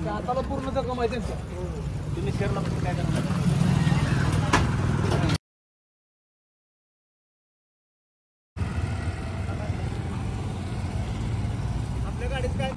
आता पूर्ण जखम आहे त्यांचं. तुम्ही शेअरला काय करणार? आपल्या गाडीत काय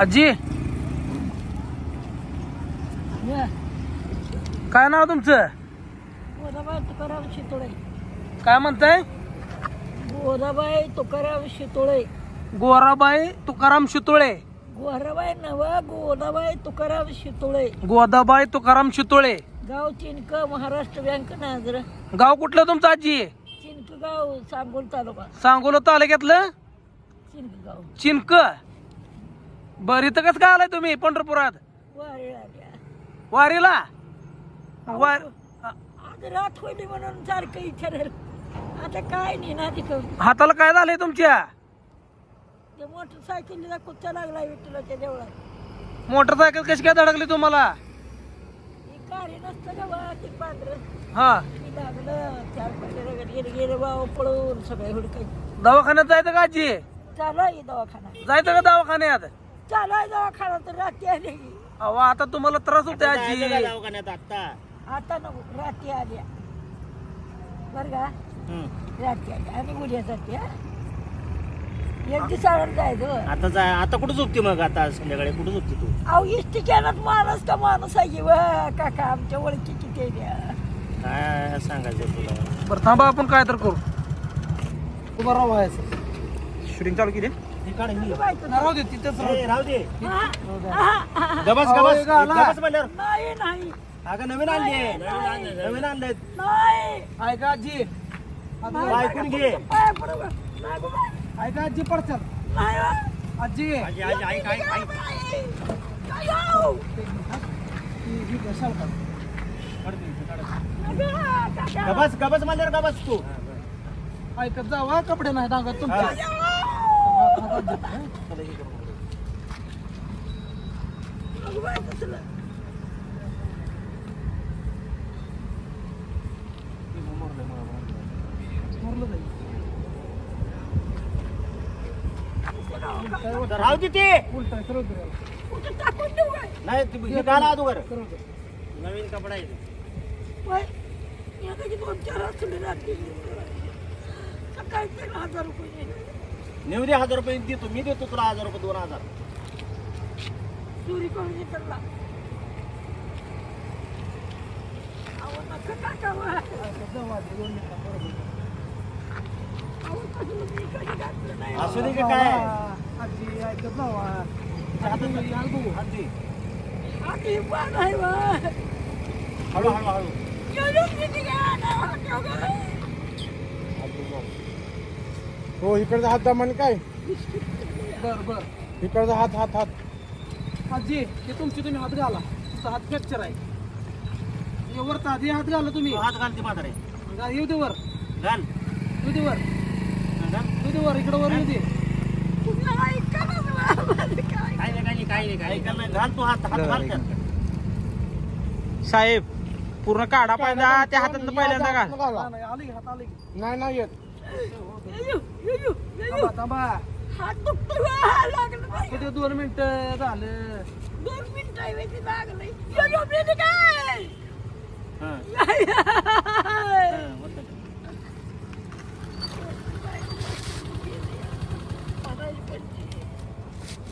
आजी काय नाव तुमचं? गोदाबाई तुकाराम शितोळे. काय म्हणताय? गोदाबाई तुकाराम शितोळे. गोराबाई तुकाराम शितोळे. गोराबाई नव गोदाबाई तुकाराम शितोळे. गोदाबाई तुकाराम शितोळे. गाव चिनक, महाराष्ट्र बँक नाजर. गाव कुठलं तुमचं आजी? चिनक गाव, सांगोल तालुका. सांगोला तालुक्यातलं चिनक गाव. चिनक. बर इथं कसं काय आलाय तुम्ही पंढरपुरात? वारीला वारीला? आज रात होली म्हणून सारखं विचारेल. आता काय नाही ना तिथं. हाताला काय झालंय तुमच्या? ते मोटरसायकलीला कुत्ता लागलाय विठ्ठलाच्या देवळात. मोटरसायकल कशी काय धडकली तुम्हाला? ही गाडी नसतं का बा ती पांढरं. हा लागलं 4-5 रगत गेले बाबा पळून सगळे हुडकाय. दवाखान्यात जायचं का आजी? चालू आहे दवाखाना. जायचं का दवाखान्यात? चालू आहे दवाखाना तर रात्री आली. अहो आता तुम्हाला त्रास होते आजी. दवाखान्यात आता नको रात्री आल्या बर का. रात्री आली आणि उद्या जाते. एक दिवसावर जायचं. आता जाय. आता कुठं झोपते मग? आता संध्याकाळी कुठं झोपते तू? अहो इष्टी केलात माणूस का माणूस आहे व काका आमच्या ओळखी किती द्या. काय सांगायचं तुला? बरं थांबा आपण काय तर करू. उभा राहायचं. शूटिंग चालू केली. राहू दे तिथंच राहू दे. गबस गबस म्हणल्यावर नाही नाही अगं नवीन आणले. नवीन आणले. नाही ऐका आजी. ऐकून घे. पाया पडू का? नाही बाबा. ऐका आजी पडचल. नाही बा. आजी आजी आजी ऐक ऐक ऐक. काय हो? गबस गबस म्हणल्यावर गबस तू. ऐकत जावा. कपडे नाही टाकत तुमच्या. राहू दे ते. टाकून देऊ काय? नाही हे घाला अगोदर. नवीन कपडा आहे. याची 2-4 असले रात्री सकाळी 1000 रुपये. नेऊ दे. 1000 रुपये देतो मी. देतो तुला 1000 रुपये. 2000 चोरी करून घेतला. अहो नका टाकावं. अहो कसलं मी कधी घातलं नाही. असू दे की काय? आजी ऐकत जावा. आजी आधी पण आहे बा. हळू हळू हळू. हो इकडचा हात दामान काय? बर बर. इकडचा हात हात हात. आजी हे तुमची तुम्ही हात घाला. तुमचा हात फ्रॅक्चर आहे. वरचा आधी हात घाला तुम्ही. हात घालते म्हातारे. येऊ दे वर. घाल. येऊ दे वर. येऊ दे वर. इकडे वर येऊ दे. काय नाही घाल तू. हात हात घाल. साहेब पूर्ण काढा पाहिजे. त्या हातात पहिल्यांदा का नाही नाही येत. थांबा. हात दुखतो. 2 मिनिटं झालं. 2 मिनिटं लागले. काय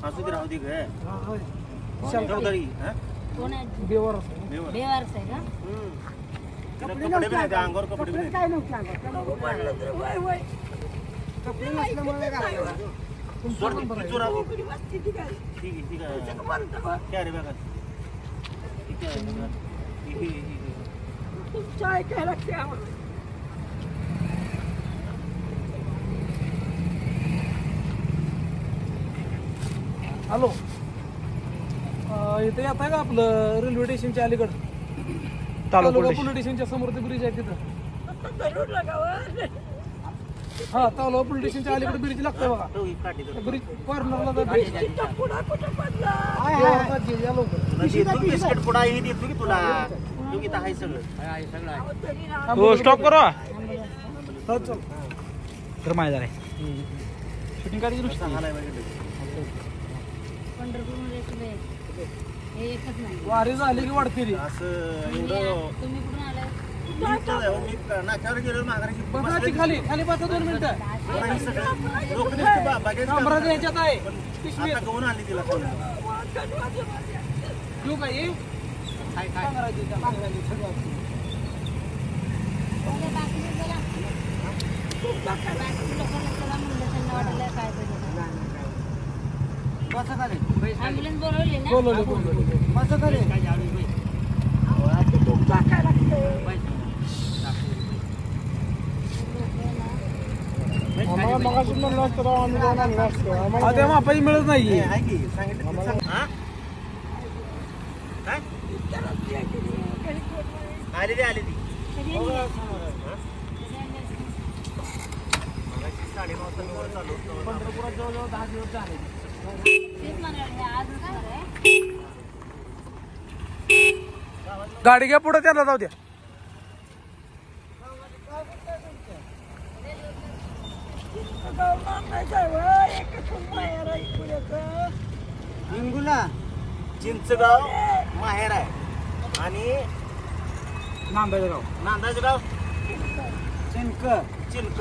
असू दे. राहू दे ग. चौधरी बेवर बेवारस आहे का? कपडे नाही. त्या अंगावर कपडे नाही. काय नव्हतं. कपडे नसल्यामुळे ठीक आहे. ठीक आहे. क्या रे बघा. ठीक आहे. तुमचं ऐकायला लागते आम्हाला. हॅलो, इथे येत आहे का आपलं रेल्वे स्टेशनच्या अलीकडं? तालुका पोलीस स्टेशनच्या समोर ते ब्रिज आहे तिथं. आता धरून लागावं. हा, तालुका पोलीस स्टेशनच्या अलीकडे ब्रिज लागतंय बघा. ब्रिज कॉर्नरला ब्रिज. तिथं पुढं कुठं पडला? या लवकर. बिस्किट पुडा ही देतो की तुला तू इथं आहे सगळं अहो, तरी ना. हो, स्टॉप करा. चल चल. तर माहिती आहे शूटिंग काढायची नुसती. पंढरपूरमध्ये सगळे हे एकच नाही. वारी झाली की वाढते रे. असं एवढं तुम्ही कुठून आलाय? मी नाक्यावर गेलो माघारी बघा ती खाली खाली पाहता 2 मिनिटं. लोक कामराज याच्यात आहे. पिशवी आता घेऊन आली तिला घेऊ का ये? कामराज याच्यात. पहिले बाकीचे जरा बाकीचे लोकांना चला म्हणलं त्यांना वाटलं काय पाहिजे. ॲम्ब्युलन्स बोलवली ना? बोलवले. अहो, आता तुमचं काय लागतंय? आम्हाला मगाशी म्हणलं असतं राव, आम्ही जाऊन आणलं असतं. आम्हाला त्या मापाची मिळत नाही. आलेली आलेली कधी आली? पंढरपुरात जवळजवळ 10 दिवस झाले. तेच म्हणाले, आज होणार आहे. गाडी घ्या पुढे, त्याला जाऊ द्या. चिंचगाव माहेर आहे आणि नांदायचं नांदाचं गाव चिंक चिंक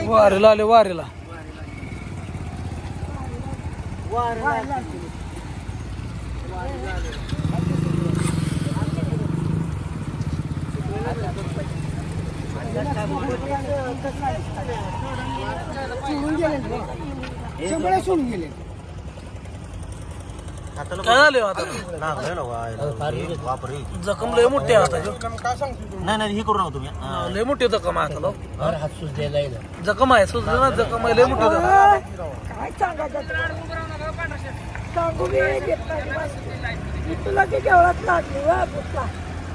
वारीला आले, वारीला. सोडून गेले. काय झाले आता? वापरे जखम लय मोठी आहे आता. नाही नाही हे करू नका तुम्ही लय मोठी जखम आहे आता. हात सुजलेला आहे. जखम आहे, सुजलं ना, जखम आहे, लय मोठी जखम. काय सांगायचं? सांगू मी देत नाही. मी तुला ते जेवढाच लागली वा पुतला.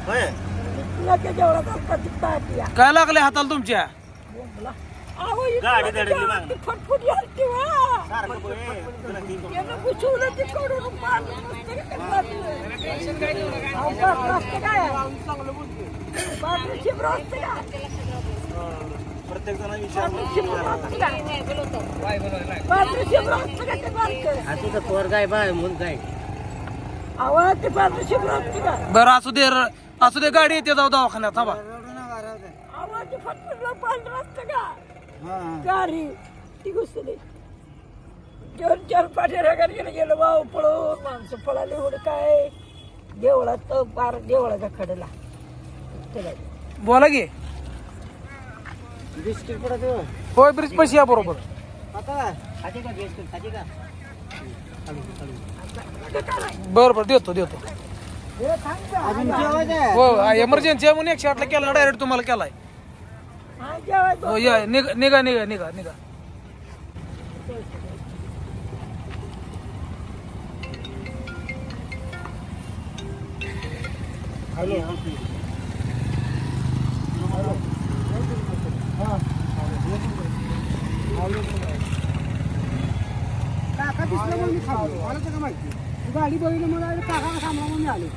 होय मी तुला ते जेवढाच आता तिथं आली आहे. काय लागले हाताला तुमच्या? बोंबला. अहो, ही गाडी तुला ते धडकली जेवढाच मागं. ती फटफटी आलती वा. सारखं बोल, तुला ती त्यानं घुसवलं ते कडून मारलं नसतं का ते मारलं. अहो, बापरं असतं काय? बापरं शिबरं असतं का? प्रत्येक जण बापरं शिबरं असतं का? बापरं शिबरं असतं का ते बारकं? तुझं पोर गाय बाय म्हणून काय अहो, ते बापरं शिबरं असतं का? बरं, असू दे असू दे, गाडी येते, जाऊ दवाखान्यात. थांबा. आवाज फटफटला पांढरं असतं का? गाडी ती घुसली. 2-4 पाठ्या गेलं गेलं भाऊ पळून. माणसं पळाली एवढं काय. देवळात पार देवळाच्या कडेला चला. बोला की. बिस्किट पडत होय, ब्रिज पैसे या बरोबर. आता खाते का बिस्किट खाते का बरं बरं, देतो देतो. अजून जेवायचं आहे. हो, एमर्जन्सी आहे म्हणून 108 ला केला, डायरेक्ट तुम्हाला केलाय. हा जेवायचं. हो, या, निघा निघा निघा निघा निघा. काका दिसला म्हणून मी खाल्लो. मला तर काय माहिती. गाडी बघितलं मला काका थांबला म्हणून मी आलो.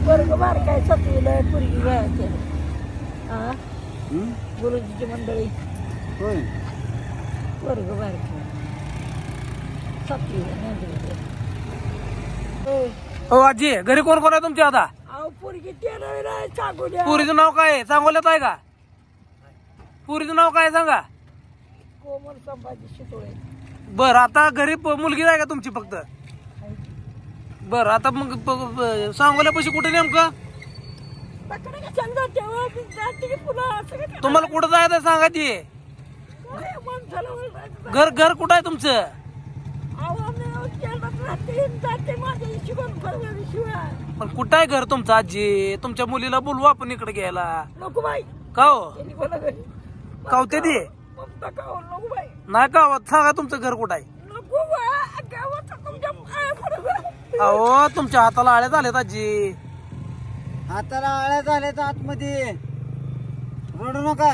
वर्ग बार काय सतवीला पुरगी वयाचे. हा गुरुजीची मंडळी होय वर्ग बार सतवीला. हो आजी, घरी कोण कोण आहे तुमच्या आता? अहो पुरगी ते नाही सांगू द्या. पुरीचं नाव काय आहे? सांगोल्यात आहे का? पुरीचं नाव काय आहे सांगा. कोमल संभाजी शितोळे. बर, आता घरी मुलगी आहे का तुमची फक्त? बर आता मग सांगोल्या पैसे कुठे नेमकं बकडे का सांगा तेव्हा मी जाते की पुन्हा असं काय तुम्हाला कुठं जायचं सांगा ती काय माणसाला ओरडायचं? घर कुठं आहे तुमचं अहो, मी केरळात राहते, जाते माझ्या हिशोबाने परवानगीशिवाय. पण कुठं आहे घर तुमचं आजी तुमच्या मुलीला बोलवू आपण इकडे घ्यायला नको बाई का हो त्यांनी बोला घरी कावते ती ममता का नको बाई नाही गावात सांगा तुमचं घर कुठं आहे नको बा गावात तुमच्या पाया पडू अहो तुमच्या हाताला आळ्या झाल्यात आजी हाताला आळ्या झाल्या तर आतमध्ये रडू नका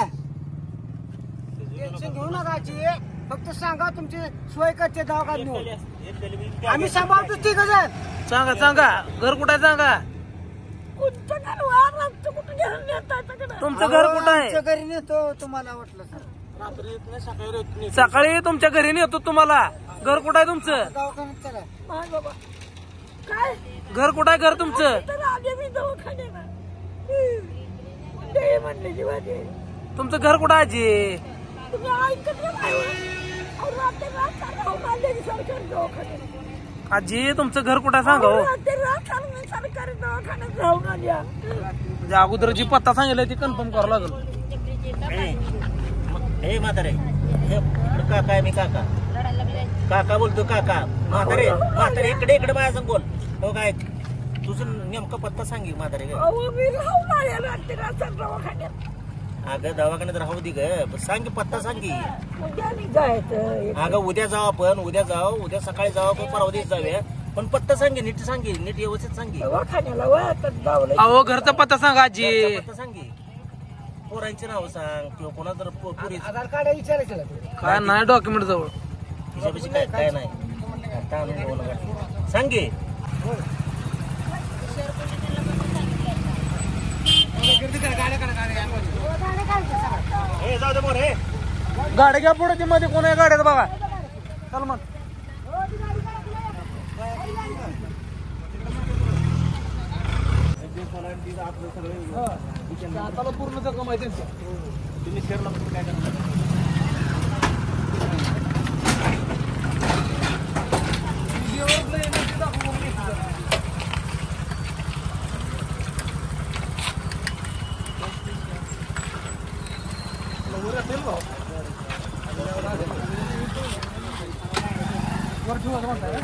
टेन्शन घेऊ नका आजी फक्त सांगा तुमची सोय करते दवाखान्यात नेऊन आम्ही सांभाळतो ठीक आहे सांगा घर कुठं आहे सांगा कोणतं घर वार कुठं घेऊन नेता तिकडं तुमचं घर कुठं आहे आमच्या घरी नेतो तुम्हाला वाटलं सर रात्री येत नाही, सकाळी येत नाही. सकाळी तुमच्या घरी नेतो तुम्हाला घर कुठं आहे तुमचं दवाखान्यात चला माय बाबा काय घर कुठं आहे घर तुमचं तर आले मी दवाखान्याला ते म्हणले जीवाचे तुमचं घर कुठं आहे आजी तुम्ही ऐकत नाही अहो, रात्री रात राहून आले मी सरकारी दवाखान्यात आजी तुमचं घर कुठं आहे सांगा हो रात्री रात राहून मी सरकारी दवाखान्यात राहून आल्या म्हणजे अगोदर जी पत्ता सांगितलाय ती कन्फर्म करावं लागेल हे म्हातारे हे काका आहे मी काका बोलतो काका म्हातारे इकडे माझ्या संग बोल हो काय तुझं नेमका पत्ता सांगी म्हातारे ग अहो मी राहून आले रात्री रात दवाखान्यात अगं दवाखान्यात राहू दे ग सांगी पत्ता सांगी उद्या मी जायचं अगं उद्या जाऊ आपण उद्या सकाळी जाऊ आपण परवा दिवशी जाऊया पण पत्ता सांगे नीट व्यवस्थित सांगी दवाखान्याला वयातच जावलं अहो घरचा पत्ता सांगा आजी पत्ता सांगी पोरांची नाव सांग किंवा कोणा जर पुरी आधार कार्ड विचारायचं काय नाही डॉक्युमेंट जवळ तिच्यापाशी काय नाही ताणून घेऊ नका सांगे हे जाऊ दे मोर हे गाड्या घ्या पुढे ती मध्ये कोण आहे गाड्यात बघा चल मग हाताला पूर्ण जखम आहे त्यांचं तुम्ही शेअरला काय करणार वर ठेवायचं म्हणताय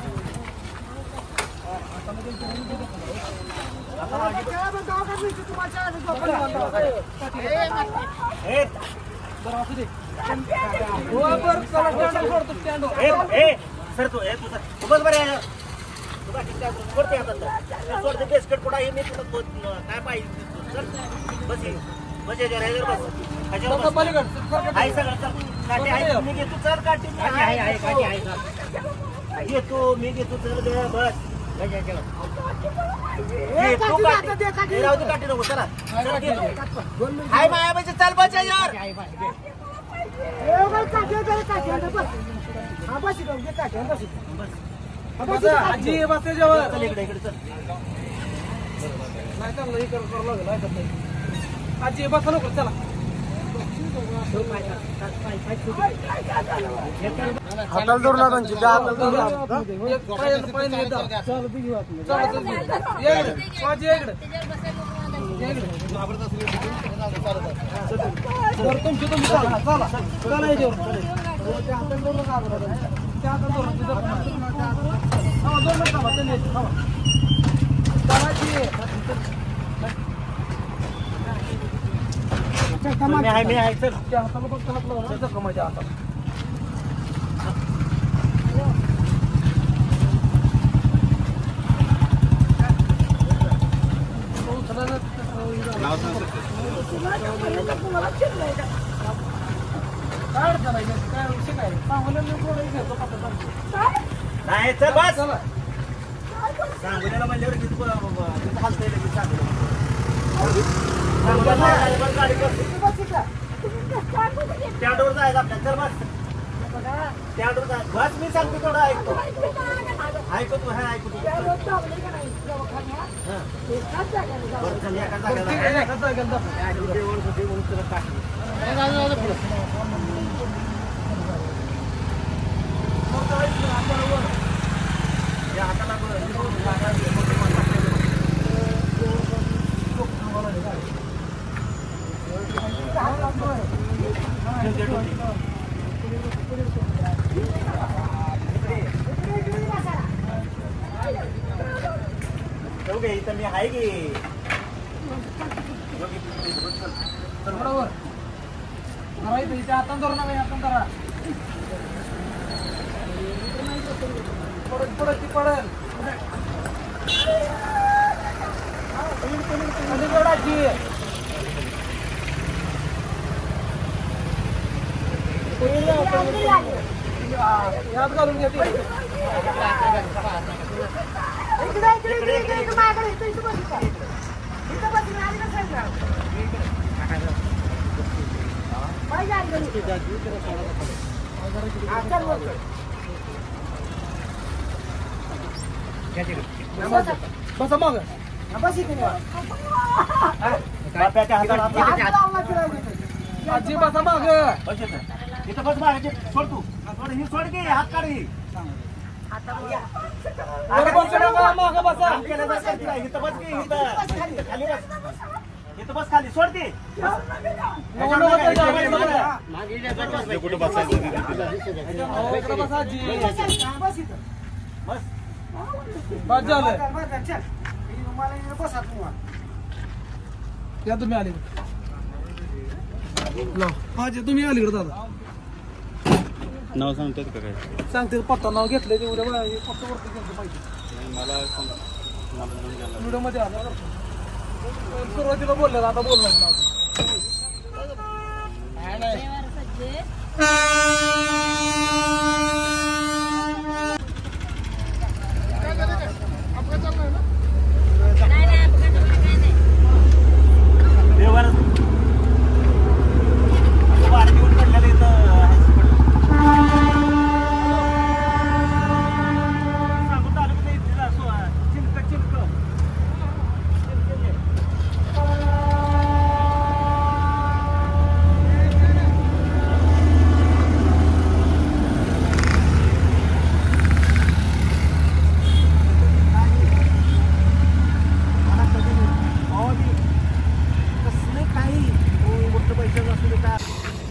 बरं असू दे सर तू बस बरं सोडते बेस्कट पुढा हे मी तुला काय पाहिजे बस बस याच्यावर बस आहे सगळं चल काठी आहे मी घेतो चल काठी घेतो मी घेतो चल दे बस राहू दे काठी नको चला हाय माया म्हणजे चल बस यार आजी बस त्याच्यावर चल इकडे चल नाही चांगलं हे करावं लागेल ऐकत नाही आजी बसा नको चला हाताला धरला त्यांची तुमची तुम्ही चला चला चला मी आहे चल त्या हाताला फक्त हात लावला जखमाच्या हाताला काय अडचण आहे काय विषय काय सांगून नाही चल बस सांगून म्हणल्यावर हलतंय लगेच गाडी स्टँडवर जायचं आपल्याला चल बस स्टँडवर जाय बस मी सांगतो थोडं ऐकतो ऐकतो हा ऐकतो बरं चल एका जागेला त्या हाताला इथं मी आहे की बरोबर इथे हातान धरू नका हातान धरा पडत पडत ती पडेल जोडाची याद घालून घेते बस मग बाप्याच्या हाताला आजी बसा माग इथं बस मागायचे सोड तू सोड ही सोड की हात काढ ही माग बसा इथं बस की इथं खाली बस इथं बस खाली सोड ती कुठं बसायचं बस आजी बस बस झालं या तुम्ही आले माझे तुम्ही अलीकडे दादा नाव सांगतात का काय सांगते पत्ता नाव घेतलंय ते उद्या फक्त वरती घेतलं पाहिजे मला व्हिडिओ मध्ये आलं सुरुवातीला बोललं आता बोलणार नाव देवार सज्जे नाही नाही अपघात वगैरे काही नाही देवार वारं घेऊन पडलेलं इथं सांगून आलं की चिमक चिमक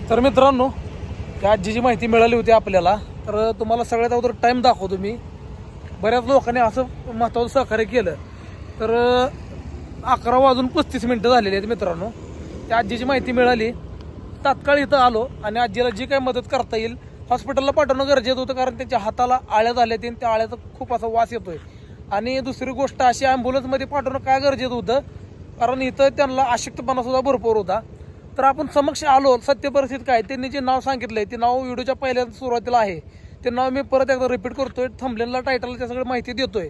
तर मित्रांनो त्या आजीची माहिती मिळाली होती आपल्याला तर तुम्हाला सगळ्यात अगोदर टाइम दाखवतो मी बऱ्याच लोकांनी असं महत्त्वाचं सहकार्य केलं तर 11:35 झालेली आहेत मित्रांनो त्या आजीची माहिती मिळाली तात्काळ इथं आलो आणि आजीला जी काही मदत करता येईल हॉस्पिटलला पाठवणं गरजेचं होतं कारण त्यांच्या हाताला आळ्या झाल्या आणि त्या आळ्याचा खूप असा वास येतोय आणि दुसरी गोष्ट अशी ॲम्ब्युलन्समध्ये पाठवणं काय गरजेचं होतं कारण इथं त्यांना अशक्तपणा सुद्धा भरपूर होता तर आपण समक्ष आलो सत्य परिस्थिती काय त्यांनी जे नाव सांगितलंय ते नाव व्हिडिओच्या पहिल्या सुरुवातीला आहे ते नाव मी परत एकदा रिपीट करतोय थंबनेलला टायटलला त्या सगळं माहिती देतोय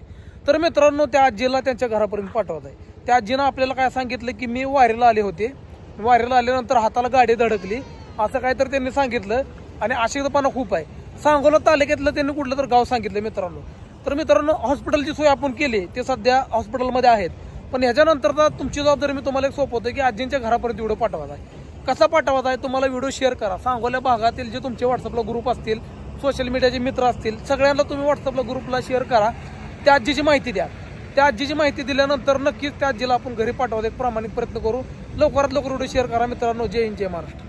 तर मित्रांनो त्या आजीला त्यांच्या घरापर्यंत पाठवत आहे त्या आजीनं आपल्याला काय सांगितलं की मी वारीला आले होते वारीला आल्यानंतर हाताला गाडी धडकली असं काय तर त्यांनी सांगितलं आणि अशक्तपणा खूप आहे सांगोला तालुक्यातलं त्यांनी कुठलं तर गाव सांगितलं मित्रांनो तर मित्रांनो हॉस्पिटलची सोय आपण केली ते सध्या हॉस्पिटलमध्ये आहेत पण ह्याच्यानंतर तुमची जबाबदारी मी तुम्हाला एक सोपवतो की आजींच्या घरापर्यंत व्हिडिओ पाठवायचा आहे कसा पाठवायचा आहे तुम्हाला व्हिडिओ शेअर करा सांगोल्या भागातील जे तुमचे व्हॉट्सअपला ग्रुप असतील सोशल मीडियाचे मित्र असतील सगळ्यांना तुम्ही व्हॉट्सअपला ग्रुपला शेअर करा त्या आजीची माहिती द्या त्या आजीची माहिती दिल्यानंतर नक्कीच त्या आजीला आपण घरी पाठवायचा एक प्रामाणिक प्रयत्न करू लवकरात लवकर व्हिडिओ शेअर करा मित्रांनो जय हिंद जय महाराष्ट्र